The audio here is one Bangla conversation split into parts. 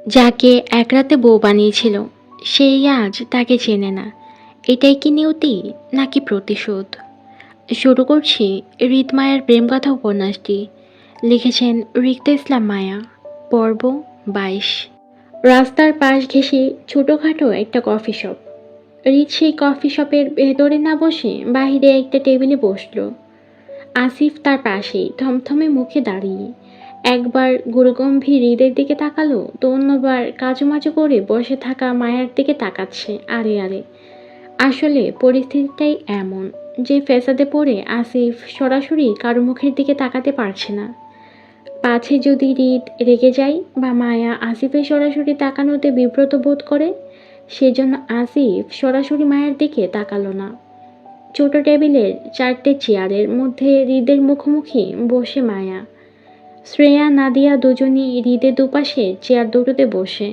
যাকে এক রাতে বউ বানিয়েছিল সেই আজ তাকে চেনে না। এটাই কি নিয়তি নাকি প্রতিশোধ? শুরু করছি রিতমায়ার প্রেমকথা উপন্যাসটি। লিখেছেন রিক্তা ইসলাম মায়া। পর্ব 22। রাস্তার পাশ ঘেঁষে ছোটোখাটো একটা কফি শপ। রিত সেই কফি শপের ভেতরে না বসে বাহিরে একটা টেবিলে বসলো। আসিফ তার পাশেই থমথমে মুখে দাঁড়িয়ে একবার গুরুগম্ভীর হৃদের দিকে তাকালো, তো অন্যবার কাজুমাজু করে বসে থাকা মায়ার দিকে তাকাচ্ছে। আরে আরে, আসলে পরিস্থিতিটাই এমন যে ফ্যাসাদে পড়ে আসিফ সরাসরি কারো মুখের দিকে তাকাতে পারছে না। পাছে যদি হৃদ রেগে যায় বা মায়া আসিফের সরাসরি তাকানোতে বিব্রত বোধ করে, সেজন্য আসিফ সরাসরি মায়ের দিকে তাকালো না। ছোট টেবিলের 4টে চেয়ারের মধ্যে হৃদের মুখোমুখি বসে মায়া, শ্রেয়া, নাদিয়া দুজনই হৃদের দুপাশে চেয়ার দুটোতে বসে।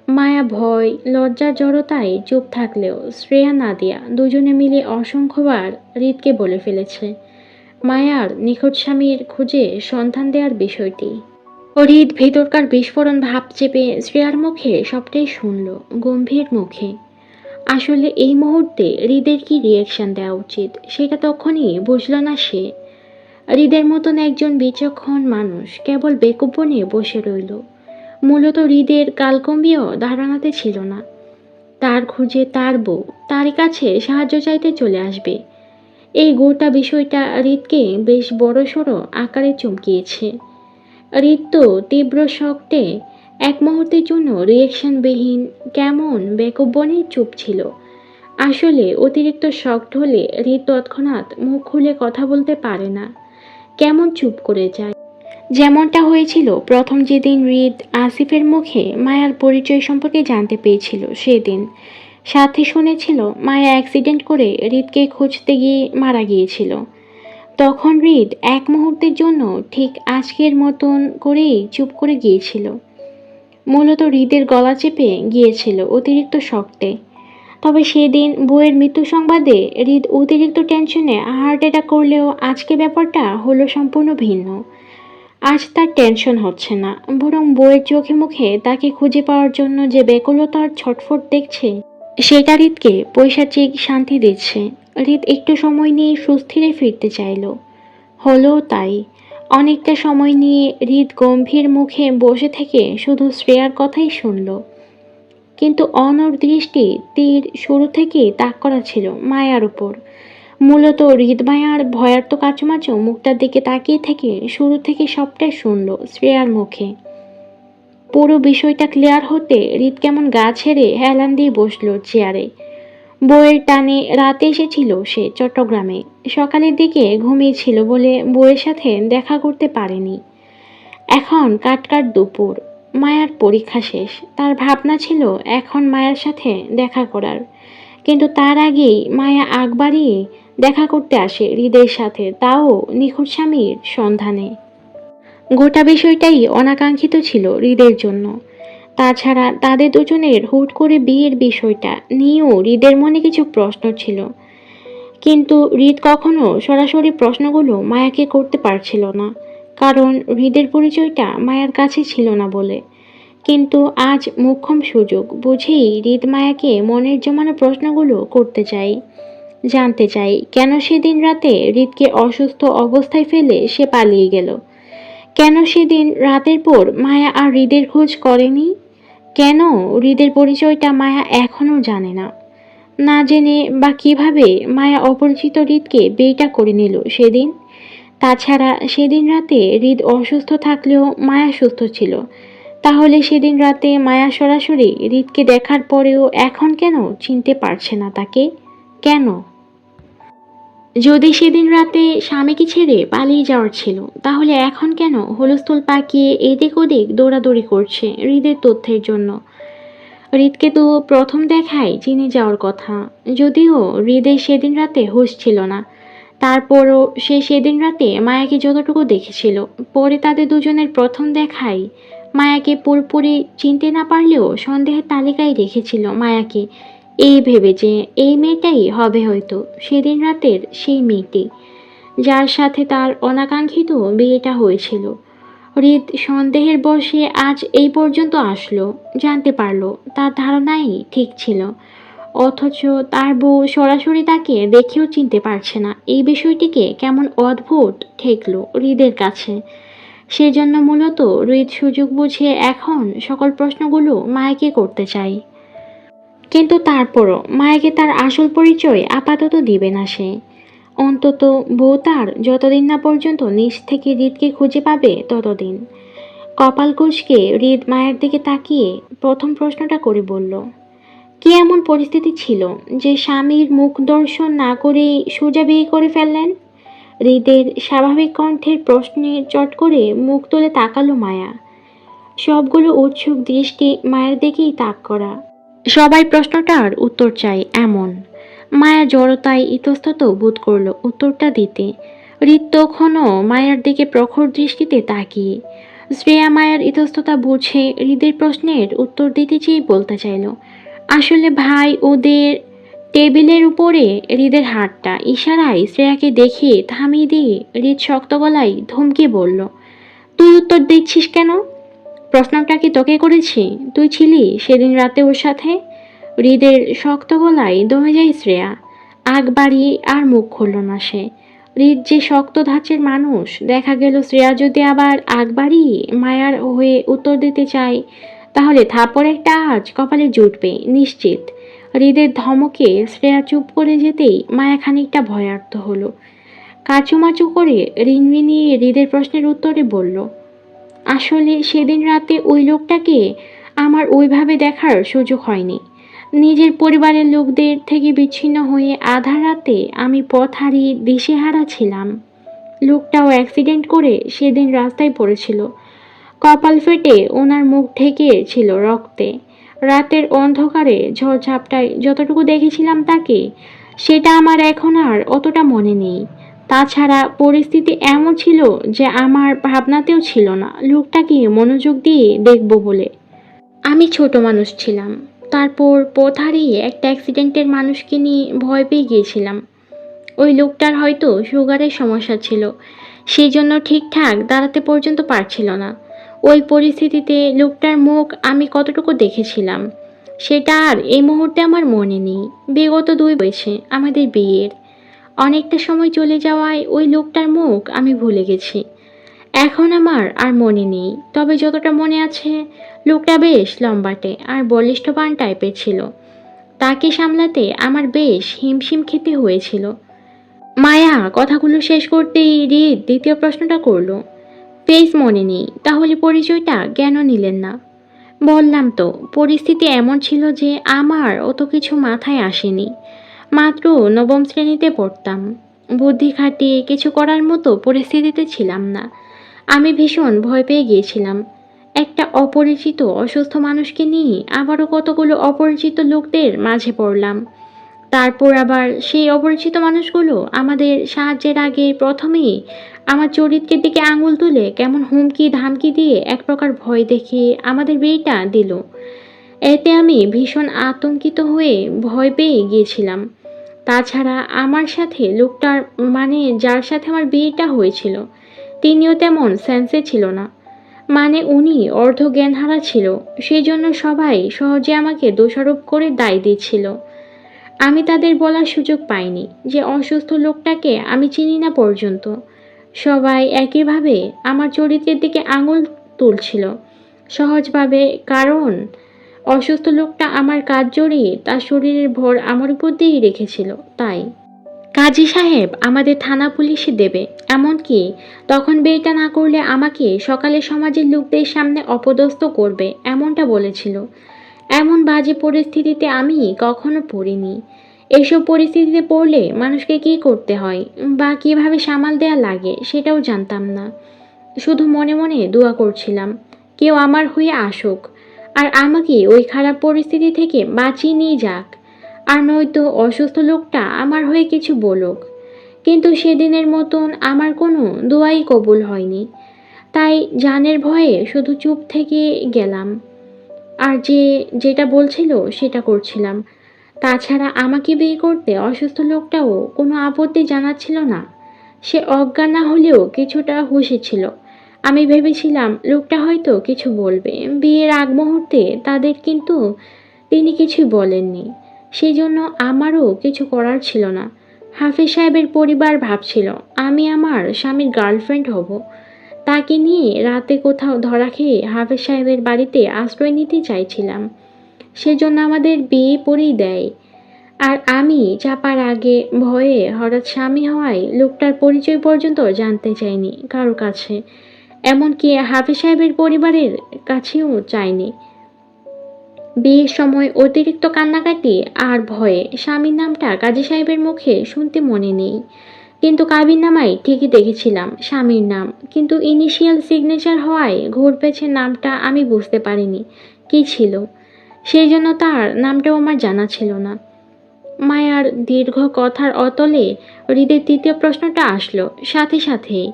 মায়া ভয় লজ্জার জড়তায় চুপ থাকলেও শ্রেয়া, নাদিয়া দুজনে মিলে অসংখ্যবার হৃদকে বলে ফেলেছে মায়ার নিখোঁজ স্বামীর খুঁজে সন্ধান দেওয়ার বিষয়টি। হৃদ ভেতরকার বিস্ফোরণ ভাব চেপে শ্রেয়ার মুখে সবটাই শুনল গম্ভীর মুখে। আসলে এই মুহূর্তে হৃদের কি রিয়াকশন দেওয়া উচিত সেটা তখনই বুঝল না সে। হৃদের মতন একজন বিচক্ষণ মানুষ কেবল বেকুব বনে বসে রইল। মূলত হৃদের কালকম্বীয় ধারণাতে ছিল না তার খুঁজে তার বউ তারই কাছে সাহায্য চাইতে চলে আসবে। এই গোটা বিষয়টা হৃদকে বেশ বড়সড় আকারে চমকিয়েছে। হৃদ তো তীব্র শক্তে এক মুহূর্তের জন্য রিয়েকশনবিহীন কেমন বেকুব বনে চুপ ছিল। আসলে অতিরিক্ত শক্ট হলে হৃদ তৎক্ষণাৎ মুখ খুলে কথা বলতে পারে না, কেমন চুপ করে যায়। যেমনটা হয়েছিল প্রথম যেদিন হৃদ আসিফের মুখে মায়ার পরিচয় সম্পর্কে জানতে পেরেছিল। সেদিন সাথে শুনেছিল মায়া অ্যাক্সিডেন্ট করে হৃদকে খুঁজতে গিয়ে মারা গিয়েছিল। তখন হৃদ এক মুহূর্তের জন্য ঠিক আজকের মতন করেই চুপ করে গিয়েছিল। মূলত হৃদের গলা চেপে গিয়েছিল অতিরিক্ত শক্তে। তবে সেদিন বউয়ের মৃত্যু সংবাদে হৃদ অতিরিক্ত টেনশনে হার্ট অ্যাটাক করলেও আজকে ব্যাপারটা হলো সম্পূর্ণ ভিন্ন। আজ তার টেনশন হচ্ছে না, বরং বউয়ের চোখে মুখে তাকে খুঁজে পাওয়ার জন্য যে ব্যাকুলতার ছটফট দেখছে সেটা হৃদকে পৈশাচিক শান্তি দিচ্ছে। হৃদ একটু সময় নিয়ে সুস্থিরে ফিরতে চাইল। হলো তাই। অনেকটা সময় নিয়ে হৃদ গম্ভীর মুখে বসে থেকে শুধু শ্রেয়ার কথাই শুনল। কিন্তু অনড় দৃষ্টি তীর শুরু থেকেই তাক করা ছিল মায়ার উপর। মূলত হৃদমায়ার ভয়ার্ত কাচুমাচু মুখটার দিকে তাকিয়ে থেকে শুরু থেকে সবটাই শুনল শ্রেয়ার মুখে। পুরো বিষয়টা ক্লিয়ার হতে হৃদ কেমন গা ছেড়ে হেলান দিয়ে বসলো চেয়ারে। বউয়ের টানে রাতে এসেছিল সে চট্টগ্রামে। সকালের দিকে ঘুমিয়েছিল বলে বউয়ের সাথে দেখা করতে পারেনি। এখন কাটকাট দুপুর, মায়ার পরীক্ষা শেষ। তার ভাবনা ছিল এখন মায়ার সাথে দেখা করার, কিন্তু তার আগেই মায়া আগ বাড়িয়ে দেখা করতে আসে হৃদের সাথে, তাও নিখোঁজ স্বামীর সন্ধানে। গোটা বিষয়টাই অনাকাঙ্ক্ষিত ছিল হৃদের জন্য। তাছাড়া তাদের দুজনের হুট করে বিয়ের বিষয়টা নিয়েও হৃদের মনে কিছু প্রশ্ন ছিল, কিন্তু হৃদ কখনো সরাসরি প্রশ্নগুলো মায়াকে করতে পারছিল না, কারণ হৃদের পরিচয়টা মায়ার কাছে ছিল না বলে। কিন্তু আজ মোক্ষম সুযোগ বুঝেই হৃদ মায়াকে মনের জমানো প্রশ্নগুলো করতে চাই, জানতে চাই কেন সেদিন রাতে হৃদকে অসুস্থ অবস্থায় ফেলে সে পালিয়ে গেল। কেন সেদিন রাতের পর মায়া আর হৃদের খোঁজ করেনি। কেন হৃদের পরিচয়টা মায়া এখনো জানে না। না জেনে বা কিভাবে মায়া অপরিচিত হৃদকে বিয়েটা করে নিল সেদিন। তাছাড়া সেদিন রাতে হৃদ অসুস্থ থাকলেও মায়া সুস্থ ছিল। তাহলে সেদিন রাতে মায়া সরাসরি হৃদকে দেখার পরেও এখন কেন চিনতে পারছে না তাকে? কেন? যদি সেদিন রাতে স্বামীকে ছেড়ে পালিয়ে যাওয়ার ছিল, তাহলে এখন কেন হুলস্থুল পাকিয়ে এদিক ওদিক দৌড়াদৌড়ি করছে হৃদের তথ্যের জন্য? হৃদকে তো প্রথম দেখায় চিনে যাওয়ার কথা, যদিও হৃদের সেদিন রাতে হুঁশ ছিল না। তারপরও সে সেদিন রাতে মায়াকে যতটুকু দেখেছিল, পরে তাদের দুজনের প্রথম দেখায় মায়াকে পুরোপুরি চিনতে না পারলেও সন্দেহের তালিকায় রেখেছিল মায়াকে, এই ভেবে যে এই মেয়েটাই হবে হয়তো সেদিন রাতের সেই মেয়েটি যার সাথে তার অনাকাঙ্ক্ষিত বিয়েটা হয়েছিল। হৃদ সন্দেহের বশে আজ এই পর্যন্ত আসলো, জানতে পারলো তার ধারণাই ঠিক ছিল। অথচ তার বউ সরাসরি তাকে দেখেও চিনতে পারছে না। এই বিষয়টিকে কেমন অদ্ভুত ঠেকলো হৃদের কাছে। সেজন্য মূলত হৃদ সুযোগ বুঝে এখন সকল প্রশ্নগুলো মায়াকে করতে চায়। কিন্তু তারপরও মায়াকে তার আসল পরিচয় আপাতত দিবে না সে। অন্তত বউ তার যতদিন না পর্যন্ত নিজ থেকে হৃদকে খুঁজে পাবে ততদিন। কপাল কুঁচকে হৃদ মায়ের দিকে তাকিয়ে প্রথম প্রশ্নটা করে বলল, কি এমন পরিস্থিতি ছিল যে স্বামীর মুখ দর্শন না করেই সোজা বিয়ে করে ফেললেন? হৃদের স্বাভাবিক কণ্ঠের প্রশ্নে চট করে মুখ তুলে তাকালো মায়া। সবগুলো উৎসুক দৃষ্টি মায়ের দিকেই তাক করা। সবাই প্রশ্নটার উত্তর চায় এমন। মায়া জড়তায় ইতস্তত বোধ করল উত্তরটা দিতে। হৃদ তখনও মায়ার দিকে প্রখর দৃষ্টিতে তাকিয়ে। শ্রেয়া মায়ের ইতস্ততা বুঝে হৃদের প্রশ্নের উত্তর দিতে চেয়ে বলতে চাইল, আসলে ভাই ওদের। টেবিলের উপরে হৃদের হাতটা ইশারায় শ্রেয়াকে দেখে থামিয়ে দিয়ে হৃদ শক্ত গলায় ধমকে বলল, তুই উত্তর দিচ্ছিস কেন? প্রশ্নটা কি তোকে করেছি? তুই ছিলি সেদিন রাতে ওর সাথে? হৃদের শক্ত গলায় দমে যায় শ্রেয়া। আগ বাড়িয়ে আর মুখ খুলল না সে। হৃদ যে শক্ত ধাঁচের মানুষ, দেখা গেল শ্রেয়া যদি আবার আগ বাড়িয়ে মায়ার হয়ে উত্তর দিতে চায় তাহলে থাপ্পড় একটা আজ কপালে জুটবে নিশ্চিত। হৃদের ধমকে শ্রেয়া চুপ করে যেতেই মায়া খানিকটা ভয়ার্থ হলো। কাচুমাচু করে রিনরিনিয়ে হৃদের প্রশ্নের উত্তরে বলল, আসলে সেদিন রাতে ওই লোকটাকে আমার ওইভাবে দেখার সুযোগ হয়নি। নিজের পরিবারের লোকদের থেকে বিচ্ছিন্ন হয়ে আধা রাতে আমি পথ হারিয়ে দিশেহারা ছিলাম। লোকটাও অ্যাক্সিডেন্ট করে সেদিন রাস্তায় পড়েছিল। কপাল ফেটে ওনার মুখ ঢেকে ছিল রক্তে। রাতের অন্ধকারে ঝড়ঝাপটায় যতটুকু দেখেছিলাম তাকে, সেটা আমার এখন আর অতটা মনে নেই। তাছাড়া পরিস্থিতি এমন ছিল যে আমার ভাবনাতেও ছিল না লোকটাকে মনোযোগ দিয়ে দেখব বলে। আমি ছোট মানুষ ছিলাম। তারপর পথ হারিয়ে একটা অ্যাক্সিডেন্টের মানুষকে নিয়ে ভয় পেয়ে গিয়েছিলাম। ওই লোকটার হয়তো সুগারের সমস্যা ছিল, সেই জন্য ঠিকঠাক দাঁড়াতে পর্যন্ত পারছিল না। ওই পরিস্থিতিতে লোকটার মুখ আমি কতটুকু দেখেছিলাম সেটা আর এই মুহূর্তে আমার মনে নেই। বিগত 2 বছর আমাদের বিয়ের। অনেকটা সময় চলে যাওয়ায় ওই লোকটার মুখ আমি ভুলে গেছি। এখন আমার আর মনে নেই, তবে যতটা মনে আছে লোকটা বেশ লম্বাটে আর বলিষ্ঠবান টাইপের ছিল। তাকে সামলাতে আমার বেশ হিমশিম খেতে হয়েছিল। মায়া কথাগুলো শেষ করতেই হৃদ দ্বিতীয় প্রশ্নটা করল, ফেস মনে নেই, তাহলে পরিচয়টা কেন নিলেন না? বললাম তো, পরিস্থিতি এমন ছিল যে আমার অত কিছু মাথায় আসেনি। মাত্র নবম শ্রেণীতে পড়তাম। বুদ্ধি খাটিয়ে কিছু করার মতো পরিস্থিতিতে ছিলাম না। আমি ভীষণ ভয় পেয়ে গিয়েছিলাম। একটা অপরিচিত অসুস্থ মানুষকে নিয়ে আবারও কতগুলো অপরিচিত লোকদের মাঝে পড়লাম। তারপর আবার সেই অপরিচিত মানুষগুলো আমাদের সাহায্যের আগে প্রথমেই আমার চরিত্রের দিকে আঙুল তুলে কেমন হুমকি ধামকি দিয়ে এক প্রকার ভয় দেখিয়ে আমাদের বিয়েটা দিল। এতে আমি ভীষণ আতঙ্কিত হয়ে ভয় পেয়ে গিয়েছিলাম। তাছাড়া আমার সাথে লোকটার, মানে যার সাথে আমার বিয়েটা হয়েছিল, তিনিও তেমন সেন্সে ছিল না। মানে উনি অর্ধ জ্ঞানহারা ছিল। সেই জন্য সবাই সহজে আমাকে দোষারোপ করে দায় দিচ্ছিল। আমি তাদের বলার সুযোগ পাইনি যে অসুস্থ লোকটাকে আমি চিনি না পর্যন্ত। সবাই একইভাবে আমার চরিত্রের দিকে আঙুল তুলছিল সহজভাবে, কারণ অসুস্থ লোকটা আমার কাজ জড়িয়ে তার শরীরের ভর আমার উপর দিয়েই রেখেছিল। তাই কাজী সাহেব আমাদের থানা পুলিশে দেবে, এমনকি তখন বিয়েটা না করলে আমাকে সকালে সমাজের লোকদের সামনে অপদস্থ করবে, এমনটা বলেছিল। এমন বাজে পরিস্থিতিতে আমি কখনো পড়িনি। এইসব পরিস্থিতিতে পড়লে মানুষকে কী করতে হয় বা কীভাবে সামাল দেয়া লাগে সেটাও জানতাম না। শুধু মনে মনে দোয়া করছিলাম কেউ আমার হয়ে আসুক আর আমাকে ওই খারাপ পরিস্থিতি থেকে বাঁচিয়ে নিয়ে যাক, আর নয়তো অসুস্থ লোকটা আমার হয়ে কিছু বলুক। কিন্তু সেদিনের মতন আমার কোনো দোয়াই কবুল হয়নি। তাই জানের ভয়ে শুধু চুপ থেকে গেলাম আর যেটা বলছিল সেটা করছিলাম। তাছাড়া আমাকে বিয়ে করতে অসুস্থ লোকটাও কোনো আপত্তি জানাচ্ছিল না। সে অজ্ঞান না হলেও কিছুটা হুঁশে ছিল। আমি ভেবেছিলাম লোকটা হয়তো কিছু বলবে। বিয়ের আগ মুহূর্তে তাদের, কিন্তু তিনি কিছুই বলেননি। সেজন্য আমারও কিছু করার ছিল না। হাফিজ সাহেবের পরিবার ভাবছিল আমি আমার স্বামীর গার্লফ্রেন্ড হব। তাকে নিয়ে রাতে কোথাও ধরা খেয়ে হাফিজ সাহেবের বাড়িতে আশ্রয় নিতে চাইছিলাম। সেজন্য আমাদের বিয়ে পড়েই দেয়। আর আমি চাপার আগে ভয়ে হঠাৎ স্বামী হওয়ায় লোকটার পরিচয় পর্যন্ত জানতে চাইনি কারো কাছে। এমনকি হাফিজ সাহেবের পরিবারের কাছেও চাইনি। বিয়ের সময় অতিরিক্ত কান্নাকাটি আর ভয়ে স্বামীর নামটা কাজী সাহেবের মুখে শুনতে মনে নেই। কিন্তু কাবিননামায় ঠিকই দেখেছিলাম স্বামীর নাম, কিন্তু ইনিশিয়াল সিগনেচার হওয়ায় ঘোর পেছে নামটা আমি বুঝতে পারিনি কী ছিল। সেই জন্য তার নামটাও আমার জানা ছিল না। মায়ার দীর্ঘ কথার অতলে হৃদের তৃতীয় প্রশ্নটা আসলো সাথে সাথেই।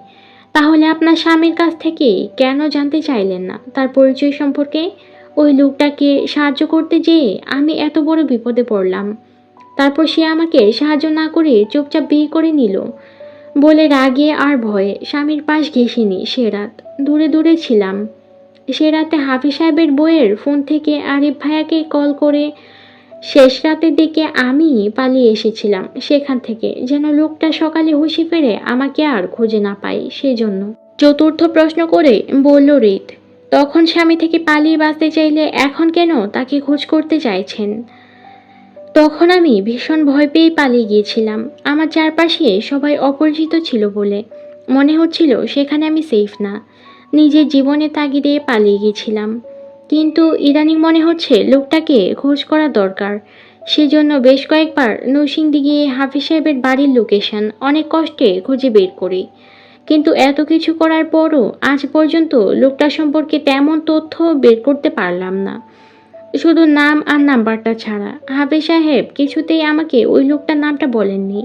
তাহলে আপনার স্বামীর কাছ থেকে কেন জানতে চাইলেন না তার পরিচয় সম্পর্কে? ওই লোকটাকে সাহায্য করতে যেয়ে আমি এত বড় বিপদে পড়লাম, তারপর সে আমাকে সাহায্য না করে চুপচাপ বিয়ে করে নিল বলে রাগে আর ভয়ে স্বামীর পাশ ঘেঁষিনি সে রাত। দূরে দূরে ছিলাম। সে রাতে হাফিজ সাহেবের বইয়ের ফোন থেকে আরিফ ভাইয়াকে কল করে শেষ রাতের দিকে আমি পালিয়ে এসেছিলাম সেখান থেকে, যেন লোকটা সকালে হুঁশি ফেরে আমাকে আর খুঁজে না পাই সেজন্য। চতুর্থ প্রশ্ন করে বলল হৃদ, তখন স্বামী থেকে পালিয়ে বাঁচতে চাইলে এখন কেন তাকে খোঁজ করতে চাইছেন? তখন আমি ভীষণ ভয় পেয়ে পালিয়ে গিয়েছিলাম। আমার চারপাশে সবাই অপরিচিত ছিল বলে মনে হচ্ছিল সেখানে আমি সেফ না। নিজের জীবনের তাগিদে পালিয়ে গিয়েছিলাম। কিন্তু ইদানিং মনে হচ্ছে লোকটাকে খোঁজ করা দরকার। সেজন্য বেশ কয়েকবার নরসিংদী গিয়ে হাফিজ সাহেবের বাড়ির লোকেশন অনেক কষ্টে খুঁজে বের করি। কিন্তু এত কিছু করার পরও আজ পর্যন্ত লোকটা সম্পর্কে তেমন তথ্য বের করতে পারলাম না, শুধু নাম আর নাম্বারটা ছাড়া। হাফিজ সাহেব কিছুতেই আমাকে ওই লোকটার নামটা বলেননি।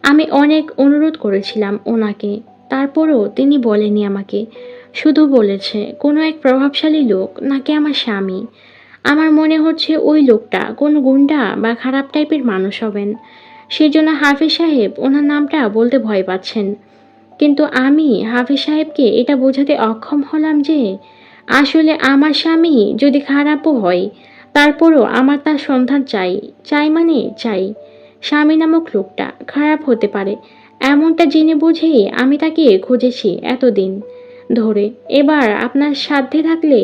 আমি অনেক অনুরোধ করেছিলাম ওনাকে, তারপরও তিনি বলেনি আমাকে। শুধু বলেছে কোনো এক প্রভাবশালী লোক, নাকি আমার স্বামী। আমার মনে হচ্ছে ওই লোকটা কোনো গুন্ডা বা খারাপ টাইপের মানুষ হবেন। সেজন্য হাফিজ সাহেব ওনার নামটা বলতে ভয় পাচ্ছেন। কিন্তু আমি হাফিজ সাহেবকে এটা বোঝাতে অক্ষম হলাম যে আসলে আমার স্বামী যদি খারাপও হয় তারপরও আমার তার সন্ধান চাই। চাই মানে চাই। স্বামী নামক লোকটা খারাপ হতে পারে এমনটা জেনে বুঝেই আমি তাকে খুঁজেছি এতদিন ধরে। এবার আপনার সাধ্যে থাকলে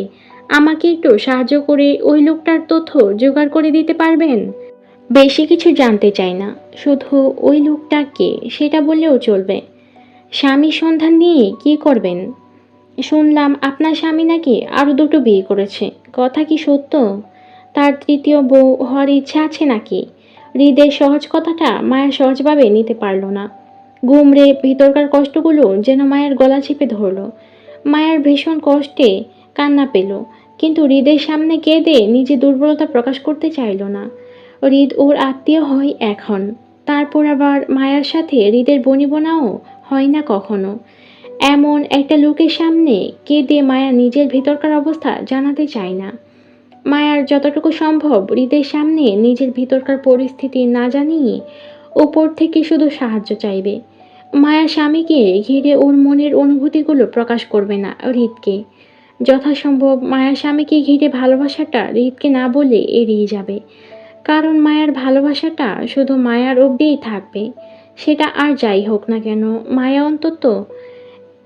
আমাকে একটু সাহায্য করে ওই লোকটার তথ্য জোগাড় করে দিতে পারবেন? বেশি কিছু জানতে চাই না, শুধু ওই লোকটা কে সেটা বললেও চলবে। স্বামীর সন্ধান নিয়ে কি করবেন? শুনলাম আপনার স্বামী নাকি আরও দুটো বিয়ে করেছে, কথা কি সত্য? তার তৃতীয় বউ হওয়ার ইচ্ছা আছে নাকি? হৃদের সহজ কথাটা মায়া সহজভাবে নিতে পারল না। গুমরে ভিতরকার কষ্টগুলো যেন মায়ের গলা চেপে ধরল। মায়ার ভীষণ কষ্টে কান্না পেল, কিন্তু হৃদের সামনে কেঁদে নিজে দুর্বলতা প্রকাশ করতে চাইল না। হৃদ ওর আত্মীয় হয় এখন, তারপর আবার মায়ার সাথে হৃদের বনিবনাও হয় না কখনো। এমন একটা লোকের সামনে কেঁদে মায়া নিজের ভিতরকার অবস্থা জানাতে চায় না। মায়ার যতটুকু সম্ভব হৃদের সামনে নিজের ভিতরকার পরিস্থিতি না জানিয়ে ওপর থেকে শুধু সাহায্য চাইবে। মায়া স্বামীকে ঘিরে ওর মনের অনুভূতিগুলো প্রকাশ করবে না হৃদকে। যথাসম্ভব মায়া স্বামীকে ঘিরে ভালোবাসাটা হৃদকে না বলে এড়িয়ে যাবে। কারণ মায়ার ভালোবাসাটা শুধু মায়ার অবধিই থাকবে। সেটা আর যাই হোক না কেন, মায়া অন্তত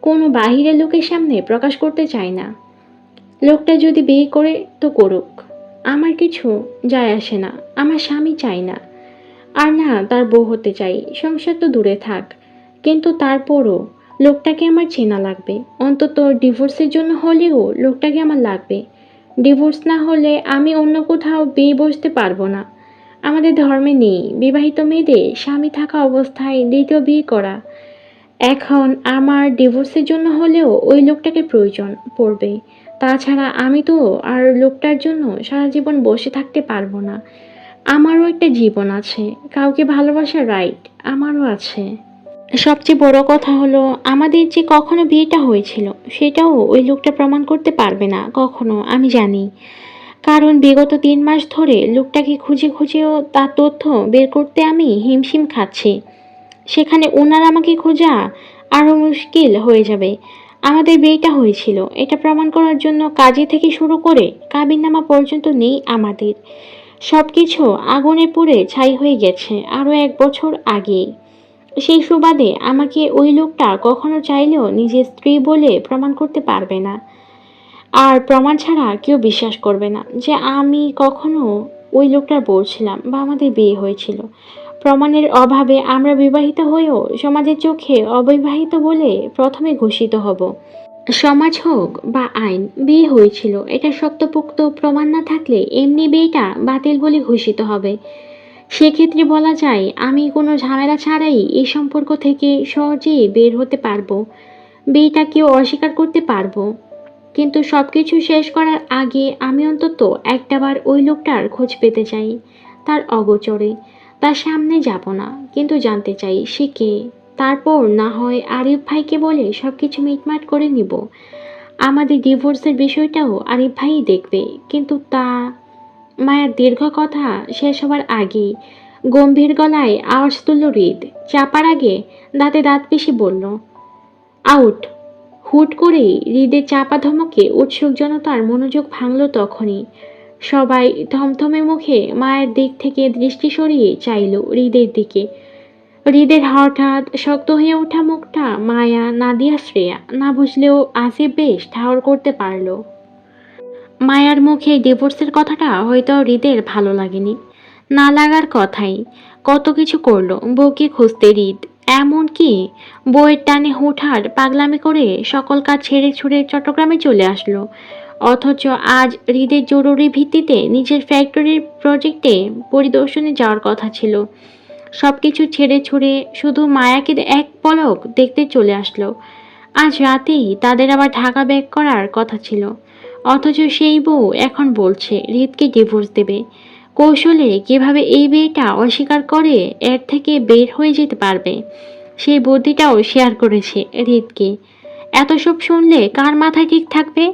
কোনো বাহিরের লোকের সামনে প্রকাশ করতে চায় না। লোকটা যদি বিয়ে করে তো করুক, আমার কিছু যায় আসে না। আমার স্বামী চাই না, আর না তার বউ হতে চাই। সংসার তো দূরে থাক, কিন্তু তারপরও লোকটাকে আমার চেনা লাগবে। অন্তত ডিভোর্সের জন্য হলেও লোকটাকে আমার লাগবে। ডিভোর্স না হলে আমি অন্য কোথাও বিয়ে বসতে পারবো না। আমাদের ধর্মে নেই বিবাহিত মেয়েদের স্বামী থাকা অবস্থায় দ্বিতীয় বিয়ে করা। এখন আমার ডিভোর্সের জন্য হলেও ওই লোকটাকে প্রয়োজন পড়বে। তাছাড়া আমি তো আর লোকটার জন্য সারা জীবন বসে থাকতে পারবো না। আমারও একটা জীবন আছে, কাউকে ভালোবাসার রাইট আমারও আছে। সবচেয়ে বড় কথা হলো আমাদের যে কখনো বিয়েটা হয়েছিল সেটাও ওই লোকটা প্রমাণ করতে পারবে না কখনো, আমি জানি। কারণ বিগত 3 মাস ধরে লোকটাকে খুঁজে খুঁজেও তার তথ্য বের করতে আমি হিমশিম খাচ্ছি। সেখানে ওনার আমাকে খোঁজা আরও মুশকিল হয়ে যাবে। আমাদের বিয়েটা হয়েছিল এটা প্রমাণ করার জন্য কাজী থেকে শুরু করে কাবিননামা পর্যন্ত নেই আমাদের। সবকিছু আগুনে পুড়ে ছাই হয়ে গেছে আরো 1 বছর আগেই। সেই সুবাদে আমাকে ওই লোকটা কখনো চাইলেও নিজের স্ত্রী বলে প্রমাণ করতে পারবে না। আর প্রমাণ ছাড়া কেউ বিশ্বাস করবে না যে আমি কখনো ওই লোকটার বউ ছিলাম বা আমাদের বিয়ে হয়েছিল। প্রমাণের অভাবে আমরা বিবাহিত হয়েও সমাজের চোখে অবিবাহিত বলে প্রথমে ঘোষিত হব। সমাজ হোক বা আইন, বিয়ে হয়েছিল এটা শক্তপোক্ত প্রমাণ না থাকলে এমনি বিয়েটা বাতিল বলে ঘোষিত হবে। সেক্ষেত্রে বলা যায় আমি কোনো ঝামেলা ছাড়াই এই সম্পর্ক থেকে সহজেই বের হতে পারবো, বিয়েটাকেও অস্বীকার করতে পারবো। কিন্তু সবকিছু শেষ করার আগে আমি অন্তত একটাবার ওই লোকটার খোঁজ পেতে চাই, তার অগোচরে। তার সামনে যাব না, কিন্তু জানতে চাই সে কে। তারপর না হয় আরিফ ভাইকে বলে সবকিছু মিটমাট করে নিব। আমাদের ডিভোর্সের বিষয়টাও আরিফ ভাইই দেখবে। কিন্তু তা। মায়ের দীর্ঘ কথা শেষ হবার আগেই গম্ভীর গলায় আওয়াজ তুলল হৃদ। চাপার আগে দাঁতে দাঁত পিষে বলল, আউট। হুট করেই হৃদের চাপা ধমকে উৎসুক জনতার মনোযোগ ভাঙল তখনই। সবাই থমথমে মুখে মায়ের দিক থেকে দৃষ্টি সরিয়ে চাইল হৃদের দিকে। হৃদের হঠাৎ শক্ত হয়ে ওঠা মুখটা মায়া, নাদিয়া, শ্রেয়া না বুঝলেও আসিফ বেশ ঠাহর করতে পারল। মায়ার মুখে ডিভোর্সের কথাটা হয়তো হৃদের ভালো লাগেনি। না লাগার কথাই। কত কিছু করলো বউকে খুঁজতে হৃদ, এমনকি বউয়ের টানে হুটহাট পাগলামি করে সকল কাজ ছেড়ে ছুড়ে চট্টগ্রামে চলে আসলো। অথচ আজ হৃদের জরুরি ভিত্তিতে নিজের ফ্যাক্টরির প্রজেক্টে পরিদর্শনে যাওয়ার কথা ছিল। সবকিছু ছেড়ে ছুড়ে শুধু মায়াকে এক পলক দেখতে চলে আসলো। আজ রাতেই তাদের আবার ঢাকা ব্যাক করার কথা ছিল। অথচ সেই বউ এখন বলছে হৃদকে ডিভোর্স দেবে। কৌশলে কিভাবে এই বিয়েটা অস্বীকার করে এর থেকে বের হয়ে যেতে পারবে, সেই বুদ্ধিটাও শেয়ার করেছে হৃদকে। এত সব শুনলে কার মাথায় ঠিক থাকবে?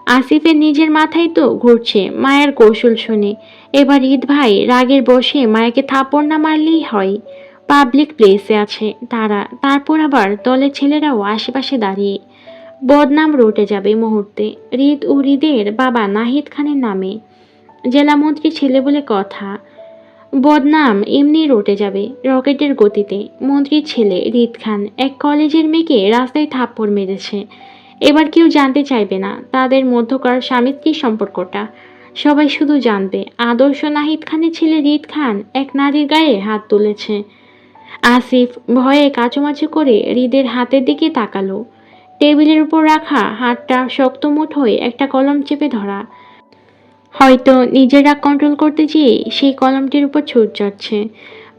আসিফের নিজের মাথায় তো ঘুরছে মায়ের কৌশল শুনে। এবার হৃদ ভাই রাগের বশে মায়াকে থাপ্পড় না মারলেই হয়। পাবলিক প্লেসে আছে তারা, তারপর আবার দলের ছেলেরাও আশেপাশে দাঁড়িয়ে। বদনাম রটে যাবে মুহূর্তে হৃদ ও হৃদের বাবা নাহিদ খানের নামে। জেলামন্ত্রী ছেলে বলে কথা। বদনাম এমনি রটে যাবে রকেটের গতিতে। মন্ত্রীর ছেলে হৃদ খান এক কলেজের মেয়েকে রাস্তায় থাপ্পড় মেরেছে। এবার কেউ জানতে চাইবে না তাদের মধ্যকার স্বামী স্ত্রীর সম্পর্কটা। সবাই শুধু জানবে আদর্শ নাহিদ খানের ছেলে হৃদ খান এক নারীর গায়ে হাত তুলেছে। আসিফ ভয়ে কাচুমাচু করে হৃদের হাতের দিকে তাকালো। টেবিলের উপর রাখা হাতটা শক্ত মুঠোয় একটা কলম চেপে ধরা। হয়তো নিজের রাগ কন্ট্রোল করতে গিয়ে সেই কলমটির উপর ছুট যাচ্ছে।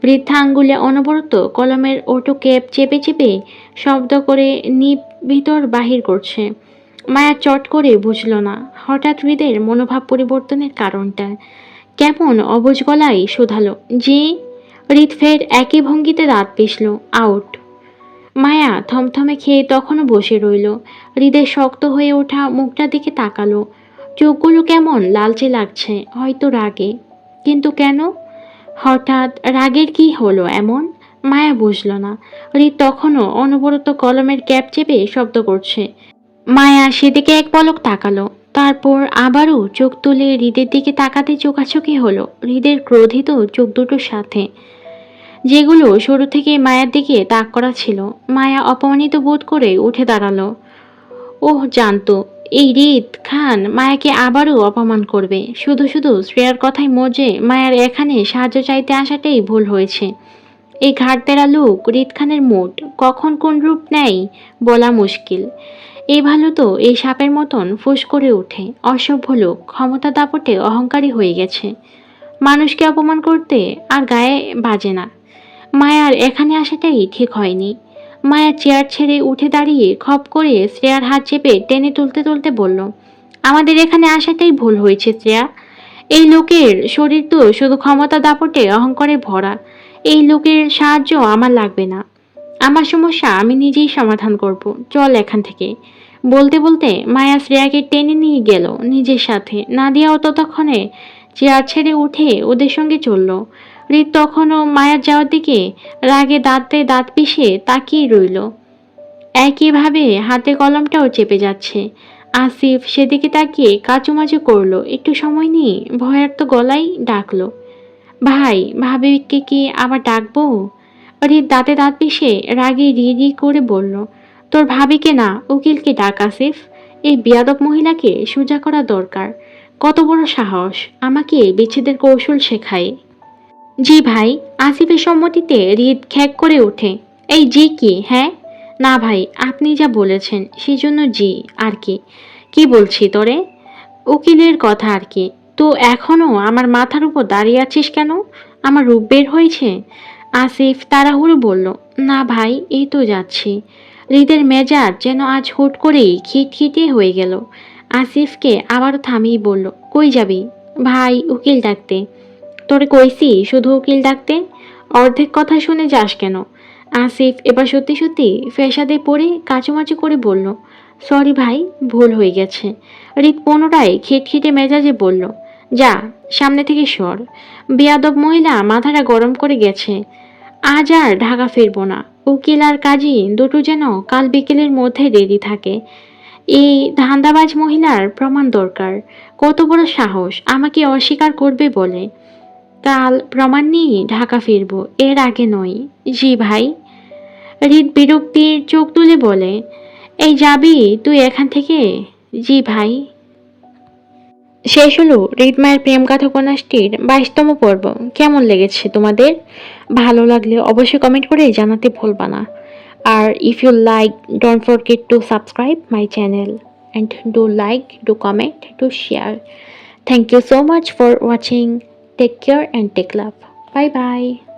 বৃদ্ধা আঙ্গুলে অনবরত কলমের ওটো ক্যাপ চেপে চেপে শব্দ করে নিপ ভিতর বাহির করছে। মায়া চট করে বুঝল না হঠাৎ হৃদের মনোভাব পরিবর্তনের কারণটা। কেমন অবুঝ গলায় শোধালো, জি। হৃদ ফের একই ভঙ্গিতে দাঁত পিষল, আউট। মায়া থমথমে খেয়ে তখনও বসে রইল। হৃদের শক্ত হয়ে ওঠা মুখটার দিকে তাকালো। চোখগুলো কেমন লালচে লাগছে, হয়তো রাগে। কিন্তু কেন? হঠাৎ রাগের কি হলো এমন? মায়া বুঝল না। হৃদ তখনও অনবরত কলমের ক্যাপ চেপে শব্দ করছে। মায়া সেদিকে এক পলক তাকালো, তারপর আবারও চোখ তুলে হৃদের দিকে তাকাতে চোখাচোখি হলো হৃদের ক্রোধিত চোখ দুটোর সাথে, যেগুলো শুরু থেকে মায়ার দিকে তাক করা ছিল। মায়া অপমানিত বোধ করে উঠে দাঁড়ালো। ওহ, জানতো এই হৃদ খান মায়াকে আবারও অপমান করবে। শুধু শুধু শ্রেয়ার কথায় মজে মায়ার এখানে সাহায্য চাইতে আসাটাই ভুল হয়েছে। এই ঘাড়তেরা লোক হৃদ খানের মুড কখন কোন রূপ নেয় বলা মুশকিল। এই ভালো তো এই সাপের মতন ফুস করে ওঠে। অসভ্য লোক, ক্ষমতা দাপটে অহংকারী হয়ে গেছে। মানুষকে অপমান করতে আর গায়ে বাজে না। মায়ার এখানে আসাটাই ঠিক হয়নি। মায়া চেয়ার ছেড়ে উঠে দাঁড়িয়ে খপ করে শ্রেয়ার হাত চেপে টেনে তুলতে তুলতে বলল, আমাদের এখানে আসাটাই ভুল হয়েছে শ্রেয়া। এই লোকের শরীর তো শুধু ক্ষমতা দাপটে অহংকারে ভরা। এই লোকের সাহায্য আমার লাগবে না। আমার সমস্যা আমি নিজেই সমাধান করব, চল এখান থেকে। বলতে বলতে মায়া শ্রেয়াকে টেনে নিয়ে গেল নিজের সাথে। নাদিয়াও ততক্ষণে চেয়ার ছেড়ে উঠে ওদের সঙ্গে চলল। হৃদ তখনও মায়ার যাওয়ার দিকে রাগে দাঁতে দাঁত পিষে তাকিয়ে রইল। একইভাবে হাতে কলমটাও চেপে যাচ্ছে। আসিফ সেদিকে তাকিয়ে কাচুমাচু করলো, একটু সময় নিয়ে ভয়ার্ত গলায় ডাকলো, ভাই ভাবিকে কি আবার ডাকবো? রিত দাঁতে দাঁত পিষে রাগে রি রি করে বলল, তোর ভাবিকে না, উকিলকে ডাক আসিফ। এই বেয়াদব মহিলাকে সোজা করা দরকার। কত বড় সাহস, আমাকে বিচ্ছেদের কৌশল শেখায়। জি ভাই। আসিফের সম্মতিতে রিত খ্যাক করে ওঠে। এই জি কি? হ্যাঁ না ভাই, আপনি যা বলেছেন সেজন্য জি। আর কি? কি বলছি তোরে? উকিলের কথা আর কি। তো এখনো আমার মাথার উপর দাঁড়িয়ে আছিস কেন? আমার রূপ বের হয়েছে? আসিফ তাড়াহুড়ো বলল, না ভাই, এই তো যাচ্ছি। হৃদের মেজাজ যেন আজ হুট করেই খিটখিটে হয়ে গেল। আসিফকে আবারও থামিয়ে বলল, কই যাবি? ভাই উকিল ডাকতে। তোরে কইছি শুধু উকিল ডাকতে? অর্ধেক কথা শুনে যাস কেন? আসিফ এবার সত্যি সত্যি ফ্যাসাদে পড়ে কাচুমাচু করে বলল, সরি ভাই, ভুল হয়ে গেছে। রিক পুনরায় খিটখিটে মেজাজে বলল, যা, সামনে থেকে সর। বেয়াদব মহিলা মাথাটা গরম করে গেছে। আজ আর ঢাকা ফিরবো না। উকিল আর কাজী দুটো যেন কাল বিকেলের মধ্যে রেডি থাকে। এই ধান্দাবাজ মহিলার প্রমাণ দরকার। কত বড় সাহস আমাকে অস্বীকার করবে বলে। কাল প্রমাণ নিয়ে ঢাকা ফিরবো, এর আগে নয়। জি ভাই। হৃদ বিরক্তির চোখ তুলে বলে, এই যাবি তুই এখান থেকে? জি ভাই। শেষ হলো হৃদমায়ের প্রেম গাথা উপন্যাসটির 22তম পর্ব। কেমন লেগেছে তোমাদের? ভালো লাগলে অবশ্যই কমেন্ট করে জানাতে ভুলবা না। আর if you like, don't forget to subscribe my channel and do like, do comment, do share. Thank you so much for watching. Take care and take love. Bye bye.